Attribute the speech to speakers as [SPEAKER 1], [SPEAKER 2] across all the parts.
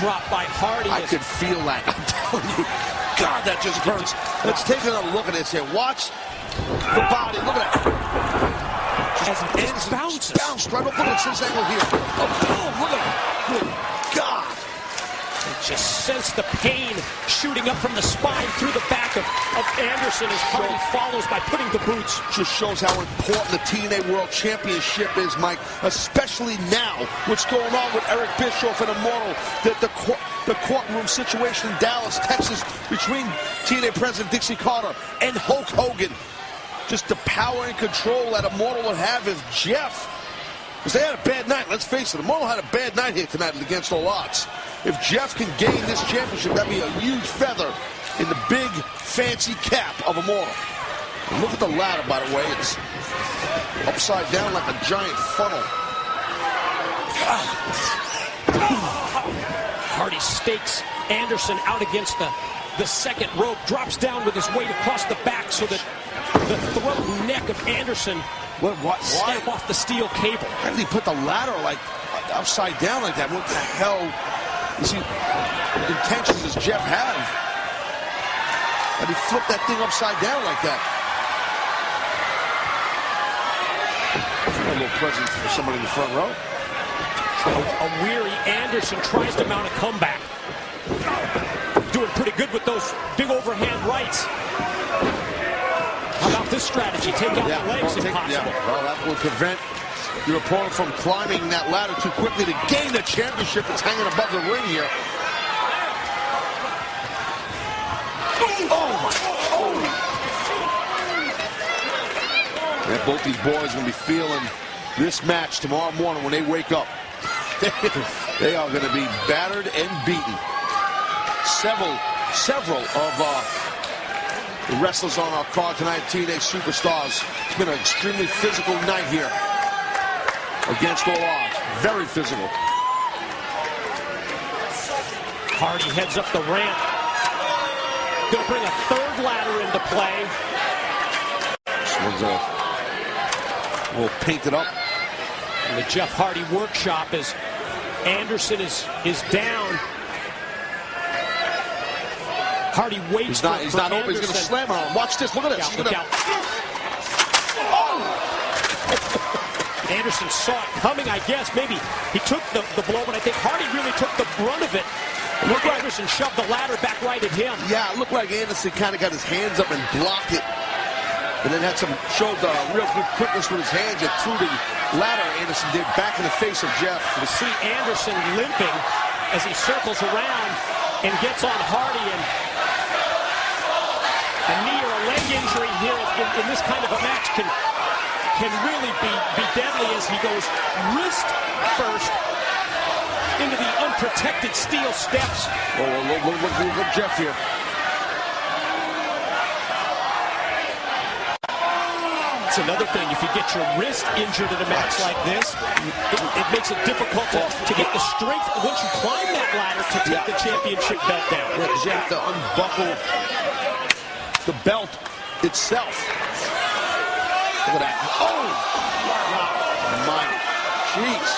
[SPEAKER 1] drop by Hardy.
[SPEAKER 2] I could feel that. I'm telling you. God, that just hurts. Let's take another look at this here. Watch the body. Look at that.
[SPEAKER 1] Just bounces.
[SPEAKER 2] Bounced right up. Look at this angle here. Oh, boom. Look at it. Good God.
[SPEAKER 1] Just sense the pain shooting up from the spine through the back of Anderson as Hardy follows by putting the boots.
[SPEAKER 2] Just shows how important the TNA World Championship is, Mike, especially now. What's going on with Eric Bischoff and Immortal, the courtroom situation in Dallas, Texas, between TNA President Dixie Carter and Hulk Hogan. Just the power and control that Immortal would have if Jeff, because they had a bad night, let's face it, Immortal had a bad night here tonight against all odds. If Jeff can gain this championship, that'd be a huge feather in the big, fancy cap of Immortal. And look at the ladder, by the way. It's upside down like a giant funnel.
[SPEAKER 1] Hardy stakes Anderson out against the second rope, drops down with his weight across the back so that the throat and neck of Anderson snap off the steel cable.
[SPEAKER 2] Why did he put the ladder like upside down like that? What the hell? You see, intentions does Jeff have? And he flipped that thing upside down like that. A little present for somebody in the front row.
[SPEAKER 1] A weary Anderson tries to mount a comeback. Doing pretty good with those big overhand rights. How about this strategy? Take out the legs, impossible.
[SPEAKER 2] Well, that will prevent your opponent from climbing that ladder too quickly to gain the championship that's hanging above the ring here. And both these boys are going to be feeling this match tomorrow morning when they wake up. They are going to be battered and beaten. Several of the wrestlers on our card tonight, TNA Superstars. It's been an extremely physical night here against all odds. Very physical.
[SPEAKER 1] Hardy heads up the ramp. Going to bring a third ladder into play.
[SPEAKER 2] This one's a little painted up.
[SPEAKER 1] In the Jeff Hardy workshop as Anderson is down. Hardy waits.
[SPEAKER 2] He's not open. He's going to slam on him. Watch this. Look at this.
[SPEAKER 1] Look out. Oh! Anderson saw it coming, I guess. Maybe he took the blow, but I think Hardy really took the brunt of it. Look, Anderson shoved the ladder back right at him.
[SPEAKER 2] Yeah, it looked like Anderson kind of got his hands up and blocked it. And then showed real good quickness with his hands and threw the ladder Anderson did back in the face of Jeff.
[SPEAKER 1] You see Anderson limping as he circles around and gets on Hardy, and a knee or a leg injury here in this kind of a match can really be deadly as he goes wrist first into the unprotected steel steps.
[SPEAKER 2] Look Jeff here.
[SPEAKER 1] It's another thing, if you get your wrist injured in a match like this, it makes it difficult to get the strength once you climb that ladder to take the championship belt down.
[SPEAKER 2] Yeah, because you have to unbuckle the belt itself. Look at that. Oh! My jeez.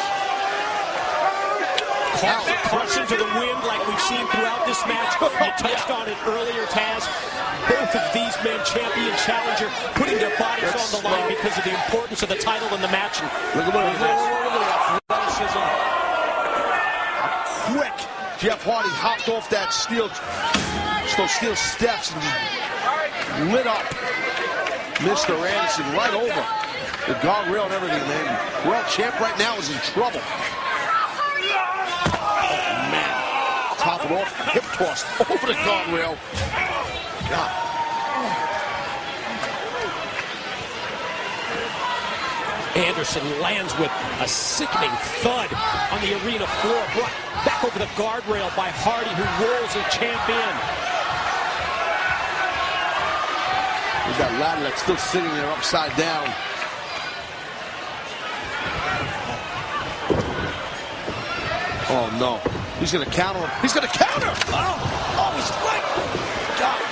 [SPEAKER 1] Caught into the wind like we've seen throughout this match. You touched on it earlier, Taz. Both of these men, champion, challenger, putting their bodies on the line because of the importance of the title in the match. And
[SPEAKER 2] look at that athleticism. Quick. Jeff Hardy hopped off that steel steps and lit up Mr.Anderson right over the guardrail and everything, man. World champ right now is in trouble. Oh, man. Top it off, hip toss over the guardrail. God.
[SPEAKER 1] Anderson lands with a sickening thud on the arena floor, brought back over the guardrail by Hardy, who rolls his champ in.
[SPEAKER 2] There's that ladder that's still sitting there upside down. Oh, no. He's going to counter him. He's going to counter! Oh, he's right. God.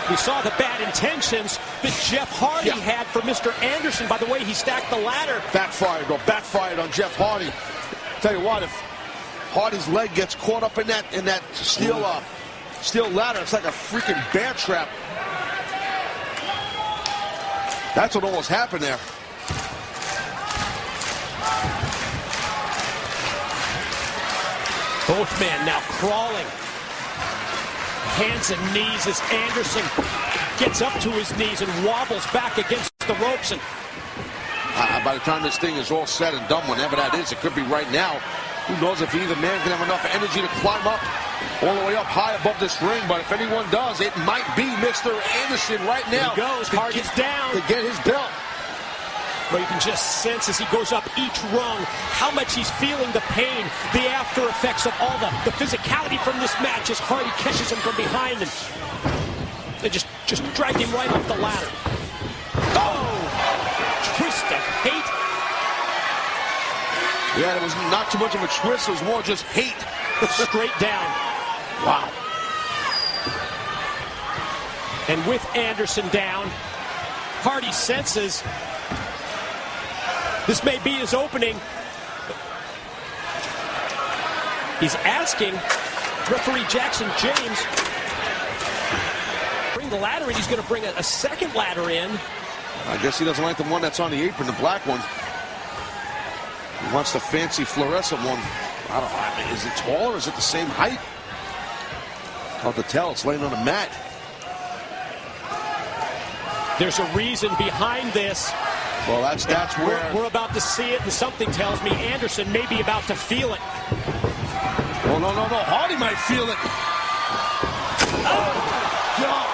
[SPEAKER 1] We saw the bad intentions that Jeff Hardy had for Mr. Anderson by the way he stacked the ladder.
[SPEAKER 2] Backfired, bro. Backfired on Jeff Hardy. Tell you what, if Hardy's leg gets caught up in that steel ladder. It's like a freaking bear trap. That's what almost happened there.
[SPEAKER 1] Both men now crawling. Hands and knees as Anderson gets up to his knees and wobbles back against the ropes. And
[SPEAKER 2] by the time this thing is all said and done, whenever that is, it could be right now. Who knows if either man can have enough energy to climb up all the way up high above this ring. But if anyone does, it might be Mr. Anderson right now.
[SPEAKER 1] Here he goes. Hardy's down
[SPEAKER 2] to get his belt.
[SPEAKER 1] But you can just sense as he goes up each rung how much he's feeling the pain, the after effects of all the physicality from this match as Hardy catches him from behind and they just dragged him right off the ladder. Oh! Twist of hate.
[SPEAKER 2] Yeah, it was not too much of a twist. It was more just hate.
[SPEAKER 1] Straight down.
[SPEAKER 2] Wow.
[SPEAKER 1] And with Anderson down, Hardy senses this may be his opening. He's asking referee Jackson James bring the ladder in. He's going to bring a second ladder in.
[SPEAKER 2] I guess he doesn't like the one that's on the apron, the black one. He wants the fancy fluorescent one. I don't know. I mean, is it taller? Is it the same height? Hard to tell. It's laying on a mat.
[SPEAKER 1] There's a reason behind this.
[SPEAKER 2] Well, that's where
[SPEAKER 1] we're about to see it, and something tells me Anderson may be about to feel it.
[SPEAKER 2] Oh, no. Hardy might feel it. Oh, God.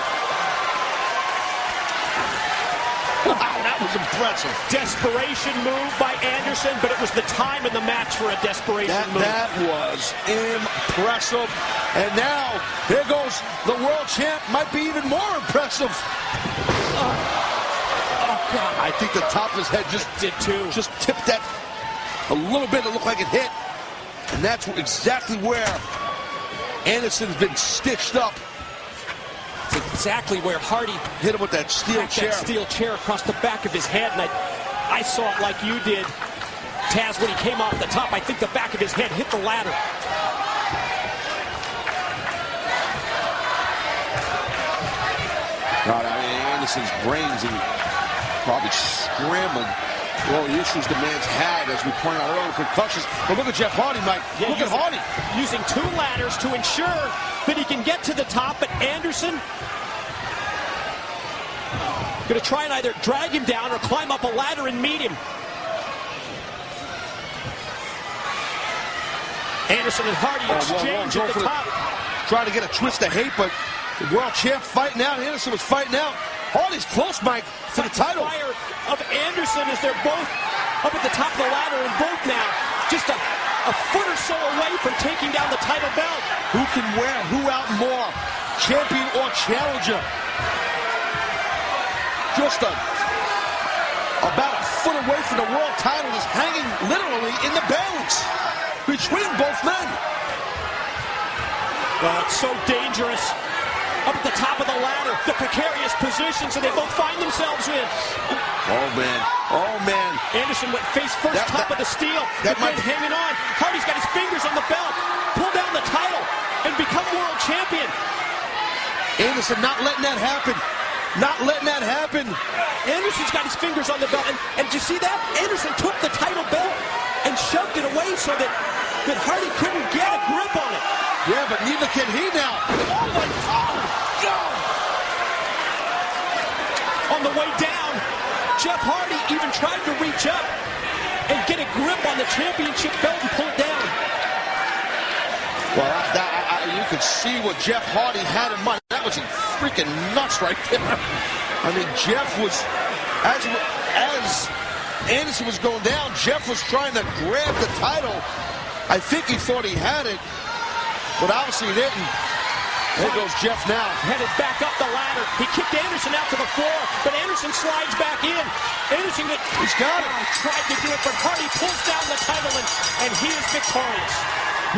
[SPEAKER 2] Wow, that was impressive.
[SPEAKER 1] Desperation move by Anderson, but it was the time in the match for a desperation move.
[SPEAKER 2] That was impressive. And now, here goes the world champ. Might be even more impressive. God. I think the top of his head just tipped that a little bit. It looked like it hit. And that's exactly where Anderson's been stitched up.
[SPEAKER 1] It's exactly where Hardy
[SPEAKER 2] hit him with that steel chair.
[SPEAKER 1] That steel chair across the back of his head. And I saw it like you did, Taz, when he came off the top. I think the back of his head hit the ladder.
[SPEAKER 2] God, I mean, Anderson's brains and probably scrambled all the issues the man's had, as we pointed out earlier, concussions. But look at Jeff Hardy, Mike.
[SPEAKER 1] Yeah,
[SPEAKER 2] look at Hardy.
[SPEAKER 1] Using two ladders to ensure that he can get to the top, but Anderson going to try and either drag him down or climb up a ladder and meet him. Anderson and Hardy exchange at the top.
[SPEAKER 2] Trying to get a twist of hate, but the world champ fighting out. Anderson was fighting out. Hardy's close, Mike, to the title.
[SPEAKER 1] Fire of Anderson as they're both up at the top of the ladder, and both now just a foot or so away from taking down the title belt.
[SPEAKER 2] Who can wear who out more, champion or challenger? Just about a foot away from the world title is hanging literally in the balance between both men.
[SPEAKER 1] It's so dangerous. Up at the top of the ladder, the precarious positions that they both find themselves in.
[SPEAKER 2] Oh, man.
[SPEAKER 1] Anderson went face first, top of the steel. The man hanging on. Hardy's got his fingers on the belt. Pull down the title and become world champion.
[SPEAKER 2] Anderson not letting that happen. Not letting that happen.
[SPEAKER 1] Anderson's got his fingers on the belt. And did you see that? Anderson took the title belt and shoved it away so that Hardy couldn't get a grip on it.
[SPEAKER 2] Yeah, but neither can he now. Oh, my God.
[SPEAKER 1] On the way down, Jeff Hardy even tried to reach up and get a grip on the championship belt and pull it down.
[SPEAKER 2] Well, you could see what Jeff Hardy had in mind. That was freaking nuts right there. I mean, Jeff was, as Anderson was going down, Jeff was trying to grab the title. I think he thought he had it, but obviously he didn't. There goes Jeff now.
[SPEAKER 1] Headed back up the ladder. He kicked Anderson out to the floor, but Anderson slides back in. Anderson,
[SPEAKER 2] he's got it.
[SPEAKER 1] Tried to do it, but Hardy pulls down the title, and he is victorious.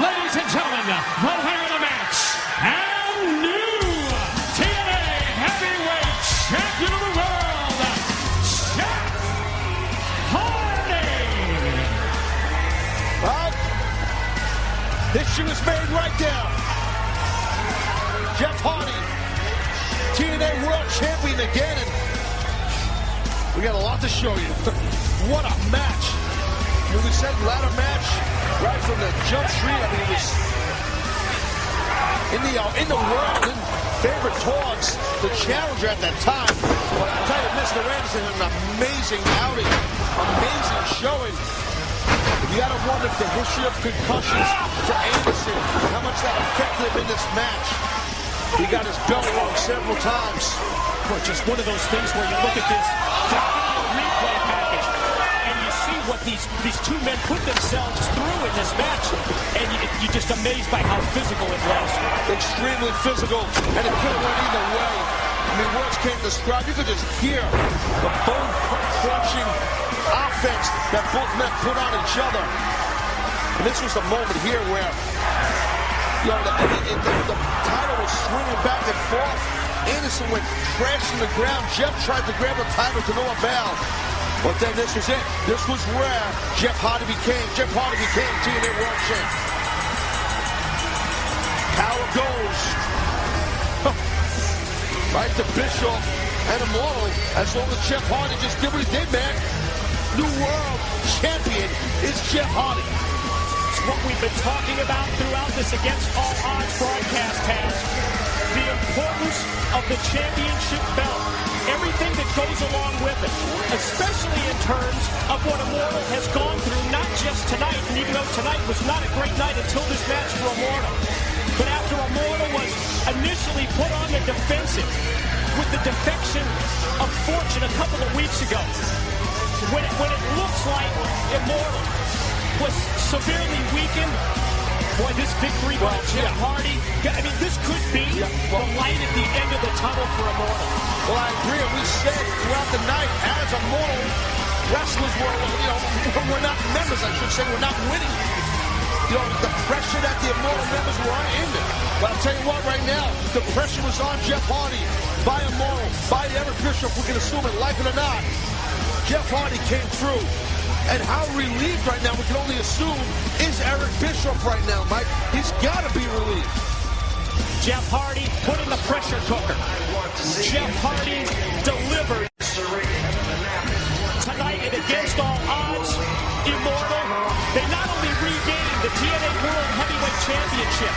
[SPEAKER 3] Ladies and gentlemen, the winner of the match, and new TNA Heavyweight Champion of the World, Jeff Hardy.
[SPEAKER 2] Well, history was made right there. Jeff Hardy, TNA World Champion again, and we got a lot to show you. What a match. As we said, ladder match, right from the jump street. I mean, it was in the world, in favorite towards the challenger at that time. But I'll tell you, Mr. Anderson had an amazing outing, amazing showing. You gotta wonder if the history of concussions for Anderson, how much that affected him in this match. He got his belt wrong several times.
[SPEAKER 1] Well, just one of those things where you look at this replay package and you see what these two men put themselves through in this match, and you're just amazed by how physical it was.
[SPEAKER 2] Extremely physical, and it could have went either way. I mean, words can't describe. You could just hear the bone-crunching offense that both men put on each other. And this was the moment here where, you know, the title was swinging back and forth. Anderson went crashing the ground. Jeff tried to grab the title to no avail. But then this was it. This was where Jeff Hardy became TNA World Champ. How it goes. Right to Bischoff and Immortal. As long as Jeff Hardy just did what he did, man. New World Champion is Jeff Hardy.
[SPEAKER 1] It's what we've been talking about throughout this Against All Odds broadcast, Taz. The importance of the championship belt. Everything that goes along with it, especially in terms of what Immortal has gone through, not just tonight, and even though tonight was not a great night until this match for Immortal. But after Immortal was initially put on the defensive with the defection of Fortune a couple of weeks ago, when it looks like Immortal was severely weakened, boy, this victory by Jeff Hardy, I mean, this could be the light at the end of the tunnel for Immortal.
[SPEAKER 2] Well, I agree. We said throughout the night, as Immortal wrestlers we're not members, I should say, we're not winning. You know, the pressure that the Immortal members were under. But I'll tell you what, right now, the pressure was on Jeff Hardy, by Immortal, by Eric Bischoff, we can assume it, like it or not. Jeff Hardy came through. And how relieved right now, we can only assume, is Eric Bischoff right now, Mike. He's got to be relieved.
[SPEAKER 1] Jeff Hardy put in the pressure cooker. Jeff Hardy delivered. Tonight and Against All Odds, Immortal, they not only regained the TNA World Heavyweight Championship,